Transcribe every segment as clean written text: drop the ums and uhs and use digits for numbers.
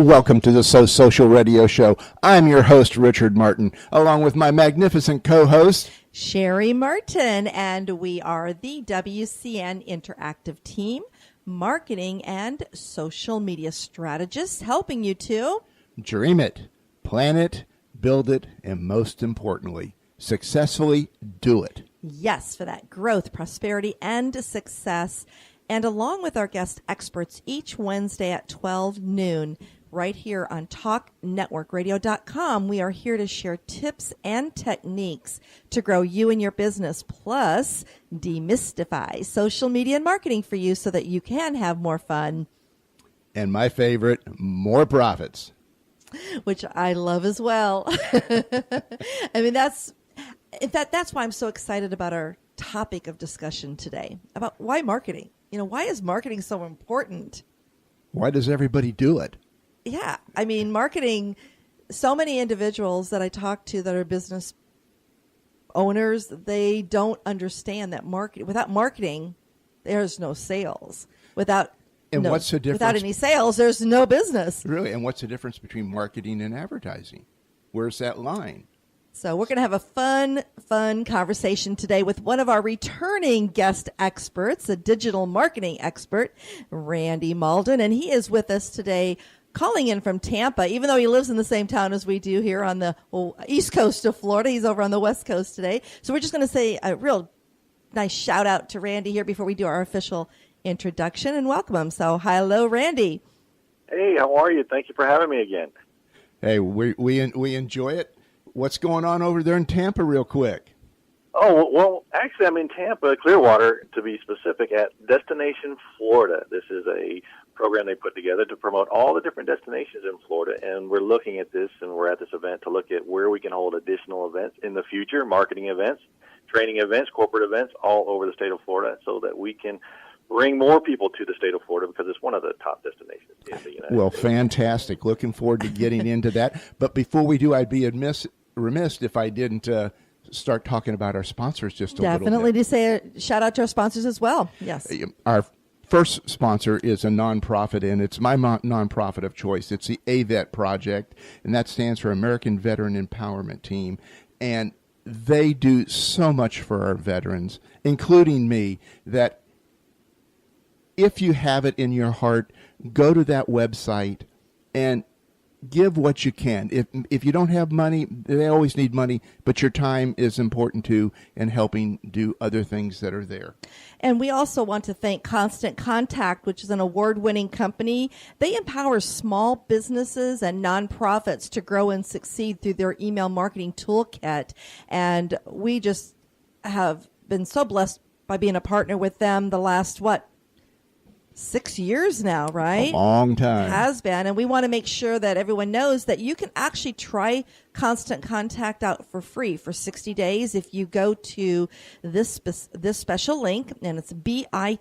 Welcome to the So Social Radio Show. I'm your host, Richard Martin, along with my magnificent co-host, Cheri Martin, and we are the WCN Interactive Team, marketing and social media strategists, helping you to dream it, plan it, build it, and most importantly, successfully do it. Yes, for that growth, prosperity, and success. And along with our guest experts each Wednesday at 12 noon, right here on TalkNetworkRadio.com, we are here to share tips and techniques to grow you and your business, plus demystify social media and marketing for you so that you can have more fun. And my favorite, more profits. Which I love as well. I mean, that's why I'm so excited about our topic of discussion today, about why marketing. You know, why is marketing so important? Why does everybody do it? Yeah. I mean, marketing, so many individuals that I talk to that are business owners, they don't understand that without marketing, there's no sales. Without what's the difference? Without any sales, there's no business. Really? And what's the difference between marketing and advertising? Where's that line? So we're going to have a fun conversation today with one of our returning guest experts, a digital marketing expert, Randy Muldoon, and he is with us today calling in from Tampa, even though he lives in the same town as we do here on the east coast of Florida. He's over on the west coast today. So we're just going to say a real nice shout out to Randy here before we do our official introduction and welcome him. So hello, Randy. Hey, how are you? Thank you for having me again. Hey, we enjoy it. What's going on over there in Tampa real quick? Oh, well, actually, I'm in Tampa, Clearwater, to be specific, at Destination Florida. This is a program they put together to promote all the different destinations in Florida, and we're looking at this, and we're at this event to look at where we can hold additional events in the future, marketing events, training events, corporate events, all over the state of Florida, so that we can bring more people to the state of Florida because it's one of the top destinations in the United Well, States. fantastic. Looking forward to getting into that. But before we do, I'd be remiss if I didn't start talking about our sponsors just a little bit. Definitely to say a shout out to our sponsors as well. Yes. Our first sponsor is a nonprofit, and it's my nonprofit of choice. It's the AVET Project, and that stands for American Veteran Empowerment Team. And they do so much for our veterans, including me, that if you have it in your heart, go to that website and give what you can. If you don't have money, they always need money, but your time is important too in helping do other things that are there. And we also want to thank Constant Contact, which is an award-winning company. They empower small businesses and nonprofits to grow and succeed through their email marketing toolkit. And we just have been so blessed by being a partner with them the last, 6 years now, right? A long time. Has been. And we want to make sure that everyone knows that you can actually try Constant Contact out for free for 60 days if you go to this special link, and it's bit.ly.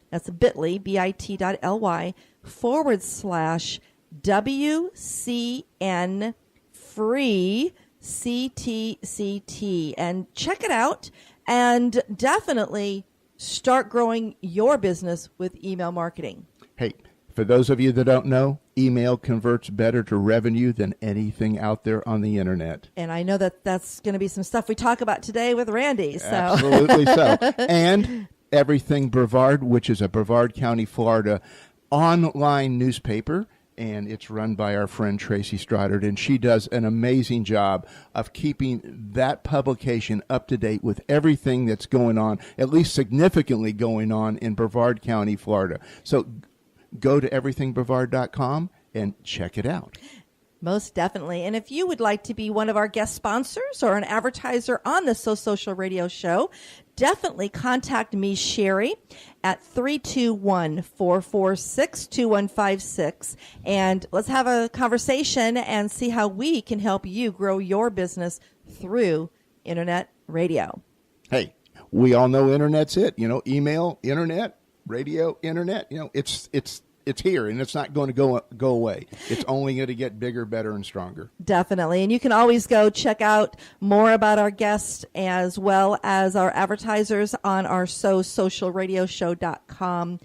That's bit.ly, bit.ly/WCN free CTCT. And check it out and definitely start growing your business with email marketing. Hey, for those of you that don't know, email converts better to revenue than anything out there on the internet. And I know that that's going to be some stuff we talk about today with Randy. So. Absolutely so. And Everything Brevard, which is a Brevard County, Florida online newspaper. And it's run by our friend Tracy Stoddard, and she does an amazing job of keeping that publication up to date with everything that's going on, at least significantly going on in Brevard County, Florida. So go to everythingbrevard.com and check it out. Most definitely. And if you would like to be one of our guest sponsors or an advertiser on the So Social Radio Show, definitely contact me, Cheri, at 321-446-2156. And let's have a conversation and see how we can help you grow your business through internet radio. Hey, we all know internet's it. Email, internet, radio, internet. It's here, and it's not going to go away. It's only going to get bigger, better, and stronger. Definitely. And you can always go check out more about our guests as well as our advertisers on our SoSocialRadioshow.com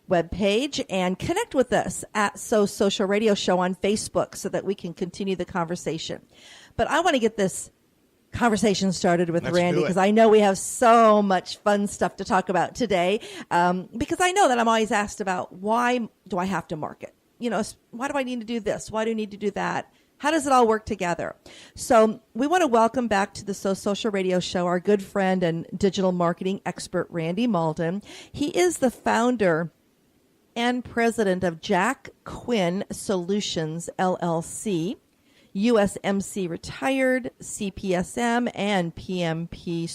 webpage and connect with us at So Social Radio Show on Facebook so that we can continue the conversation. But I want to get this conversation started with Randy because I know we have so much fun stuff to talk about today, because I know that I'm always asked about why do I have to market? Why do I need to do this? Why do I need to do that? How does it all work together? So we want to welcome back to the So Social Radio Show our good friend and digital marketing expert, Randy Muldoon. He is the founder and president of Jack Quinn Solutions, LLC, USMC retired, CPSM, and PMP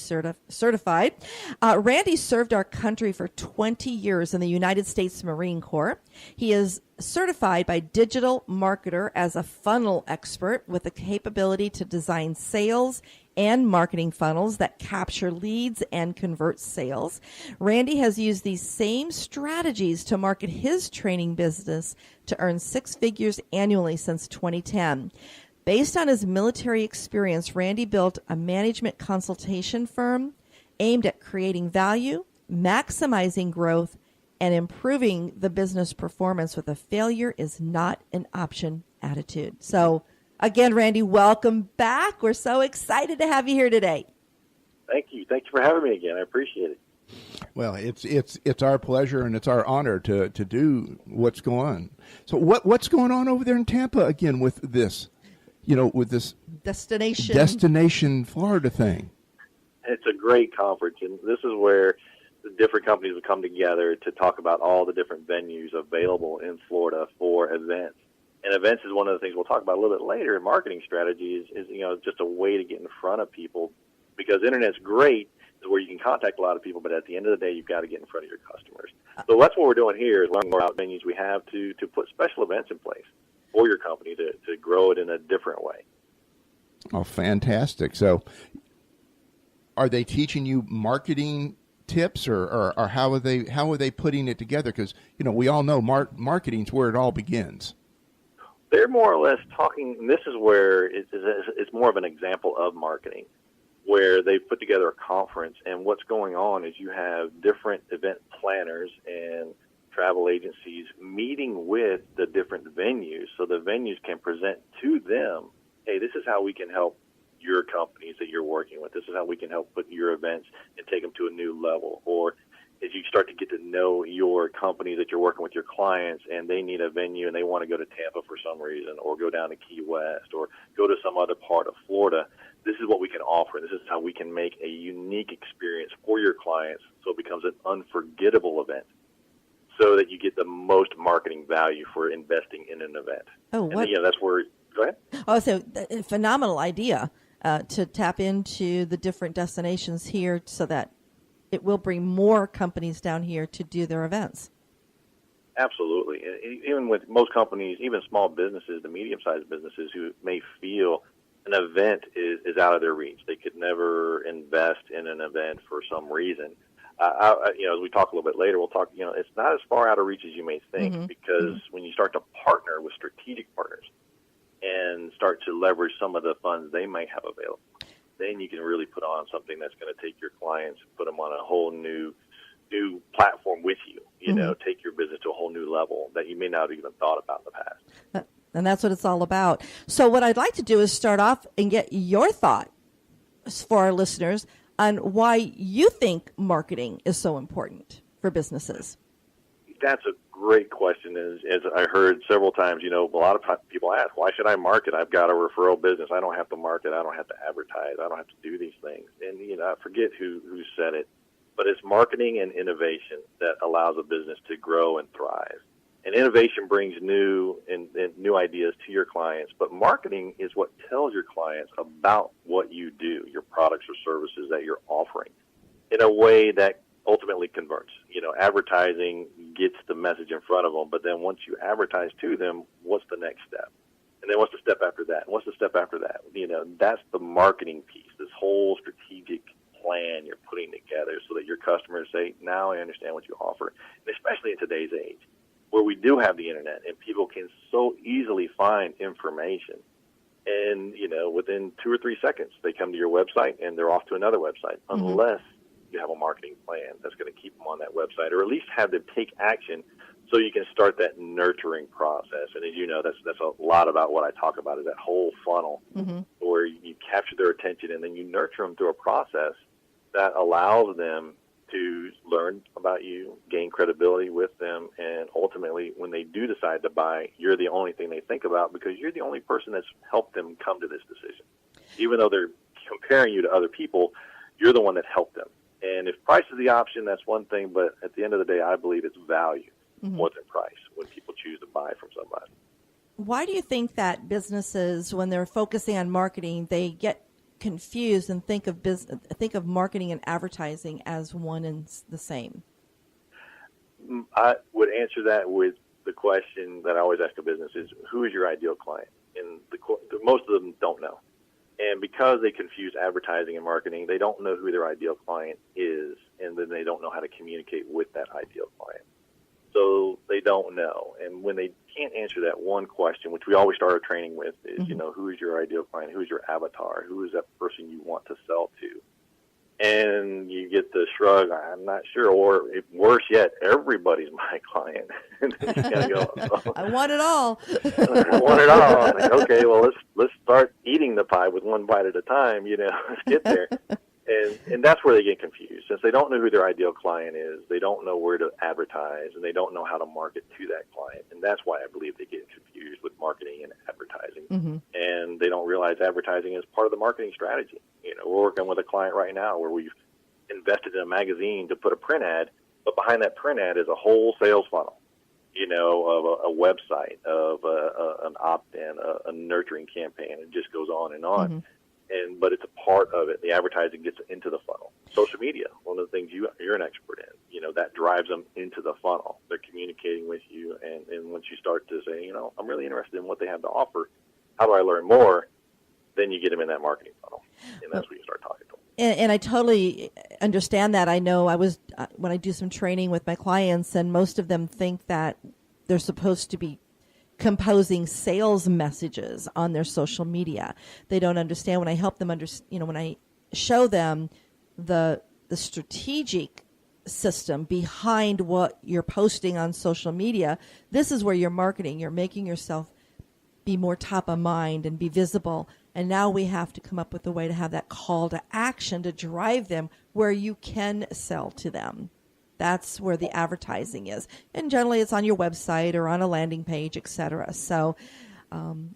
certified. Randy served our country for 20 years in the United States Marine Corps. He is certified by Digital Marketer as a funnel expert with the capability to design sales and marketing funnels that capture leads and convert sales. Randy has used these same strategies to market his training business to earn six figures annually since 2010. Based on his military experience, Randy built a management consultation firm aimed at creating value, maximizing growth, and improving the business performance with a failure is not an option attitude. So, again, Randy, welcome back. We're so excited to have you here today. Thank you. Thank you for having me again. I appreciate it. Well, it's our pleasure and it's our honor to do what's going on. So what's going on over there in Tampa again with this? With this destination Florida thing. It's a great conference, and this is where the different companies will come together to talk about all the different venues available in Florida for events. And events is one of the things we'll talk about a little bit later. In marketing strategy is just a way to get in front of people, because internet's great, is where you can contact a lot of people, but at the end of the day, you've got to get in front of your customers. So that's what we're doing here, is learning more about venues we have to put special events in place for your company to grow it in a different way. Oh, fantastic. So are they teaching you marketing tips or how are they putting it together? Because, we all know marketing's where it all begins. They're more or less talking, and this is where it's more of an example of marketing, where they've put together a conference, and what's going on is you have different event planners and travel agencies meeting with the different venues, so the venues can present to them, hey, this is how we can help your companies that you're working with. This is how we can help put your events and take them to a new level. Or as you start to get to know your company that you're working with, your clients, and they need a venue and they want to go to Tampa for some reason, or go down to Key West, or go to some other part of Florida, this is what we can offer. This is how we can make a unique experience for your clients so it becomes an unforgettable event, so that you get the most marketing value for investing in an event. Oh, what? And, that's where, go ahead. Oh, so a phenomenal idea to tap into the different destinations here so that it will bring more companies down here to do their events. Absolutely. Even with most companies, even small businesses, the medium-sized businesses who may feel an event is out of their reach. They could never invest in an event for some reason. As we talk a little bit later, we'll talk, it's not as far out of reach as you may think, because when you start to partner with strategic partners and start to leverage some of the funds they might have available, then you can really put on something that's going to take your clients and put them on a whole new platform with you, take your business to a whole new level that you may not have even thought about in the past. And that's what it's all about. So what I'd like to do is start off and get your thought for our listeners on why you think marketing is so important for businesses. That's a great question. As I heard several times, a lot of people ask, why should I market? I've got a referral business. I don't have to market. I don't have to advertise. I don't have to do these things. And, I forget who said it, but it's marketing and innovation that allows a business to grow and thrive. And innovation brings new ideas to your clients, but marketing is what tells your clients about what you do, your products or services that you're offering, in a way that ultimately converts. Advertising gets the message in front of them, but then once you advertise to them, what's the next step? And then what's the step after that? And what's the step after that? That's the marketing piece, this whole strategic plan you're putting together so that your customers say, now I understand what you offer. And especially in today's age, where we do have the internet and people can so easily find information. And, within 2 or 3 seconds, they come to your website and they're off to another website, unless you have a marketing plan that's going to keep them on that website, or at least have them take action so you can start that nurturing process. And as you know, that's a lot about what I talk about, is that whole funnel where you capture their attention and then you nurture them through a process that allows them to learn about you, gain credibility with them, and ultimately, when they do decide to buy, you're the only thing they think about because you're the only person that's helped them come to this decision. Even though they're comparing you to other people, you're the one that helped them. And if price is the option, that's one thing, but at the end of the day, I believe it's value more than price when people choose to buy from somebody. Why do you think that businesses, when they're focusing on marketing, they get confused and think of marketing and advertising as one and the same? I would answer that with the question that I always ask a business is, who is your ideal client? And most of them don't know. And because they confuse advertising and marketing, they don't know who their ideal client is, and then they don't know how to communicate with that ideal client. So they don't know. And when they can't answer that one question, which we always start our training with, is, who is your ideal client? Who is your avatar? Who is that person you want to sell to? And you get the shrug, I'm not sure. Or worse yet, everybody's my client. And then you gotta go, I want it all. I want it all. I'm like, okay, well, let's start eating the pie with one bite at a time. Let's get there. And that's where they get confused. Since they don't know who their ideal client is, they don't know where to advertise, and they don't know how to market to that client. And that's why I believe they get confused with marketing and advertising. And they don't realize advertising is part of the marketing strategy. We're working with a client right now where we've invested in a magazine to put a print ad, but behind that print ad is a whole sales funnel, of a website, of an opt-in, a nurturing campaign. It just goes on and on. But it's a part of it. The advertising gets into the funnel. Social media, one of the things you're an expert in, that drives them into the funnel. They're communicating with you, and once you start to say, I'm really interested in what they have to offer, how do I learn more? Then you get them in that marketing funnel, and that's when you start talking to them. And I totally understand that. I know when I do some training with my clients, and most of them think that they're supposed to be composing sales messages on their social media. They don't understand. When I help them when I show them the strategic system behind what you're posting on social media, this is where you're marketing. You're making yourself be more top of mind and be visible. And now we have to come up with a way to have that call to action to drive them where you can sell to them. That's where the advertising is. And generally it's on your website or on a landing page, etc. So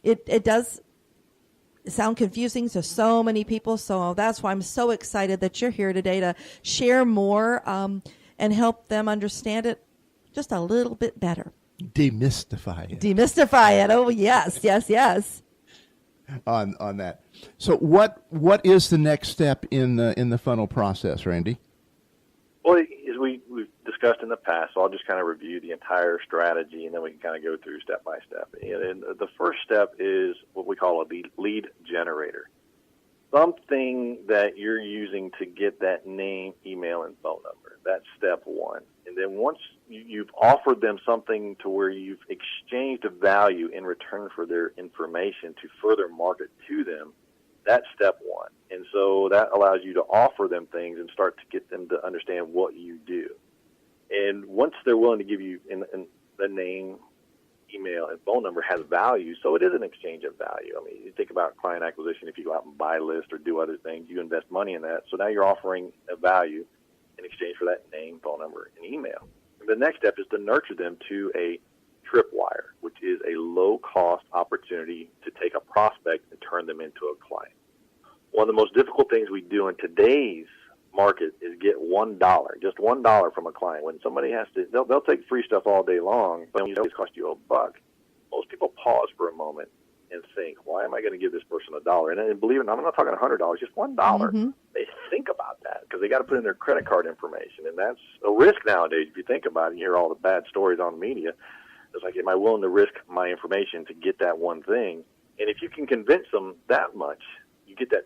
it does sound confusing to so many people. So that's why I'm so excited that you're here today to share more and help them understand it just a little bit better. Demystify it. Demystify it. Oh, yes, yes, yes. On that. So what is the next step in the funnel process, Randy? Well, as we've discussed in the past, so I'll just kind of review the entire strategy, and then we can kind of go through step by step. And the first step is what we call a lead generator, something that you're using to get that name, email, and phone number. That's step one. And then once you've offered them something to where you've exchanged a value in return for their information to further market to them, that's step one. And so that allows you to offer them things and start to get them to understand what you do. And once they're willing to give you in the name, email, and phone number has value, so it is an exchange of value. I mean, you think about client acquisition. If you go out and buy lists or do other things, you invest money in that. So now you're offering a value in exchange for that name, phone number, and email. And the next step is to nurture them to a tripwire, which is a low-cost opportunity to take a prospect and turn them into a client. One of the most difficult things we do in today's market is get $1, just $1 from a client. When somebody has to, they'll take free stuff all day long, but it always cost you $1. Most people pause for a moment and think, why am I going to give this person $1? And believe it or not, I'm not talking $100, just $1. They think about that because they got to put in their credit card information, and that's a risk nowadays. If you think about it, you hear all the bad stories on the media. It's like, am I willing to risk my information to get that one thing? And if you can convince them that much, you get that